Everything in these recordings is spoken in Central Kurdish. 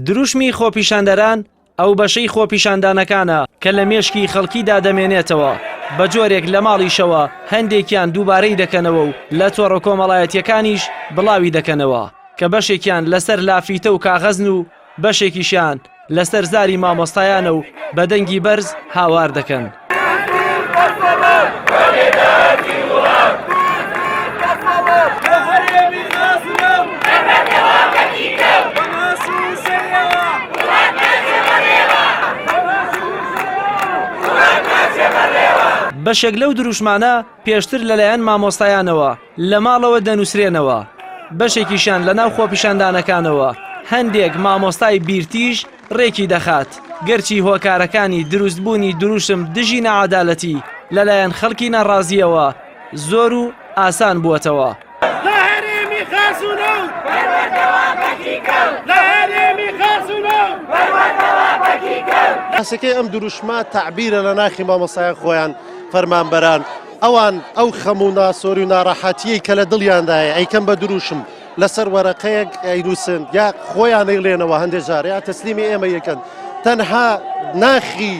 دروشمی خۆپیشاندەران ئەو بەشەی خۆپیشاندانەکانە کە لە مێشکی خەڵکیدا دەمێنێتەوە بە جۆرێک لە ماڵیشەوە هەندێکیان دووبارەی دەکەنەوە و لە تۆڕە کۆمەڵایەتیەکانیش بڵاوی دەکەنەوە کە بەشێکیان لەسەر لافیتە و کاغەزن و بەشێکیشیان لەسەر زاری مامۆستایانە و بە دەنگی بەرز هاوار دەکەن. بەشێک لەو دروشمانە پێشتر لەلایەن مامۆستایانەوە لە ماڵەوە دەنووسرێنەوە بەشێکیشان لە ناو خۆپیشاندانەکانەوە هەندێک مامۆستای بیرتیش ڕێکی دەخات گەرچی هۆکارەکانی دروستبوونی دروشم دژی نەعەدالەتی لەلایەن خەڵکی نەڕازیەوە زۆر و ئاسان بووەتەوە. ئاسەکەی ئەم دروشمە تعبیرە لە ناخی مامۆستایان خۆیان فەرمانبەران ئەوان ئەو خەموو ناسۆری و ناڕەحەتیەی کە لە دڵیاندایە ئەیکەم بە دروشم لەسەر وەرەقەیەک ئەینووسن یا خۆیان ئەیڵێنەوە هەندێک جار یا تەسلیمی ئێمە یەکەن تەنها ناخی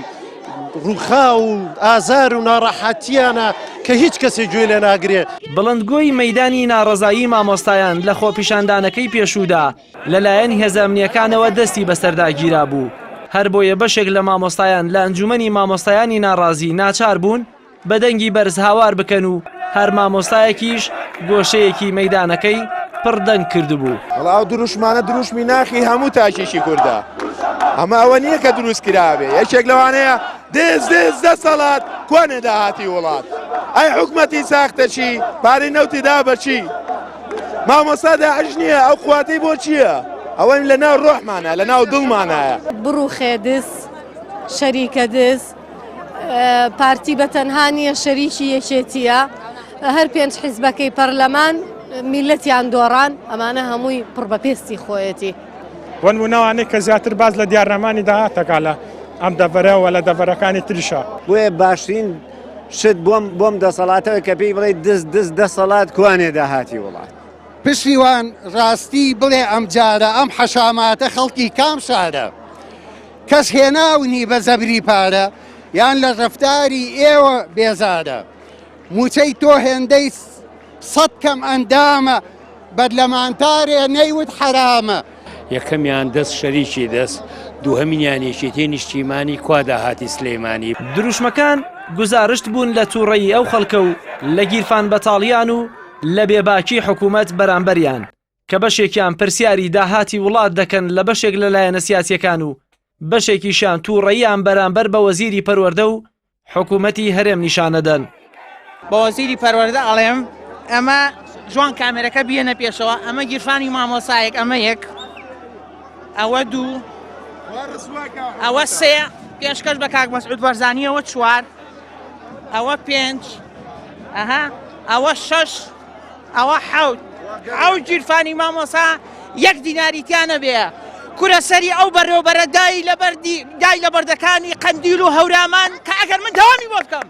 ڕووخا و ئازار و ناڕەحەتیانە کە هیچ کەسێک گوێ لێ ناگرێت. بڵندگۆی مەیدانی ناڕەزایی مامۆستایان لە خۆپیشاندانەکەی پێشوودا لەلایەن هێزەمنیەکانەوە دەستی بەسەردا گیرا بوو. هەر بۆیە بەشێک لە مامۆستایان لە ئەنجومەنی مامۆستایانی ناڕازی ناچار بوون بە دەنگی بەرز هاوار بکەن و هەر مامۆستایەکیش گۆشەیەکی مەیدانەکەی پڕدەنگ کردبوو. وەڵا ئەو دروشمانە دروشمی ناخی هەموو تاکێکی کووردە ئەمە ئەوە نییە کە دروست کرابێ یەکێک لەوانەیە دێز دەسەڵات کوانێ داهاتی وڵات ئەی حکومەتی ساختە چی پارەی نەوتیدا بەچی مامۆستا داعش نییە ئەو خواتەی بۆ چییە ئەوەی لە ناو ڕۆحمانە لە ناو دڵمانایە بڕوخێ دەست شەریکە دەست پارتی بەتەنها نییە شەریکی یەکێتیە هەر پێنج حیزبەکەی پەرلەمان میلەتیان دۆڕان ئەمانە هەمووی پڕبەپێستی خۆیەتی وەنمونەوانەی کە زیاتر باز لە دیارنامانی داهاتەکە لە ئەم دەڤەرەوە لە دەڤەرەکانی تریشە بۆیە باشترین شت بۆم دەسەڵاتەوە کە پێی بڵێ دەست دەسەڵات کوانێ داهاتی وڵات پشتیوان ڕاستی بڵێ ئەم جارە ئەم حەشاماتە خەڵکی کام شارە کەس هێناونی بە زەبری پارە یان لە ڕەفتاری ئێوە بێزارە موچەی تۆ هێندەی سەد کەم ئەندامە بەرلەمانتارێ نەیوت حرامە یەکەمیان دەست شەریکی دەست دووهەمینیان یەکێتی نیشتیمانی کوا داهاتی سلەیمانی. دروشمەکان گزارشت بوون لە تووڕەیی ئەو خەڵکە و لە گیرفان بەتاڵیان و لە بێباکی حکوومەت بەرامبەریان کە بەشێکیان پرسیاری داهاتی وڵات دەکەن لە بەشێک لەلایەنە سیاسیەکان و بەشێکیشان تووڕەییان بەرامبەر بە وەزیری پەروەردە و حکوومەتی هەرێم نیشانەدەن. بە وەزیری پەروەردە ئەڵێم ئەمە جوان کامێرەکە بێنە پێشەوە ئەمە گیرفانی مامۆسایەک ئەمە یەک ئەوە دوو ئەوە سێ پێشکەش بە کاک مەسعود بەرزانیەوە چوار ئەوە پێنج ئەوە شەش ئەوە حەوت ئەو گیرفانی مامۆسا یەک دیناریتیانە بێ کورە سەری ئەو بەڕێوەبەرە دای لە بەردەکانی قەندیل و هەورامان کە ئەگەر من دەوامی بۆ بکەم.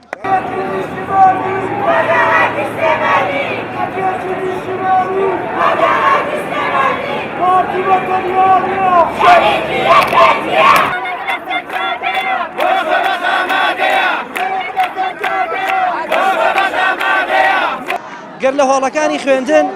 گەر لە هۆڵەکانی خوێندن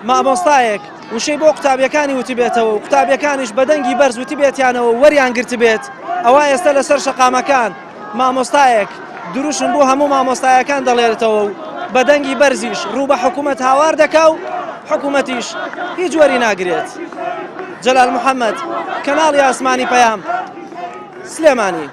مامۆستایەک وشەی بۆ قوتابیەکانی وتی بێتەوە و قوتابیەکانیش بە دەنگی بەرز وتی بێتیانەوە وەریان گرت بێت ئەوە ئێستا لەسەر شەقامەکان مامۆستایەک دروشم بۆ هەموو مامۆستایەکان دەڵێرێتەوە و بە دەنگی بەرزیش ڕوو بە حکوومەت هاوار دەکا و حکوومەتیش هیچ وەری ناگرێت. جەلال محەممەد کەناڵی ئاسمانی پەیام سلێمانی.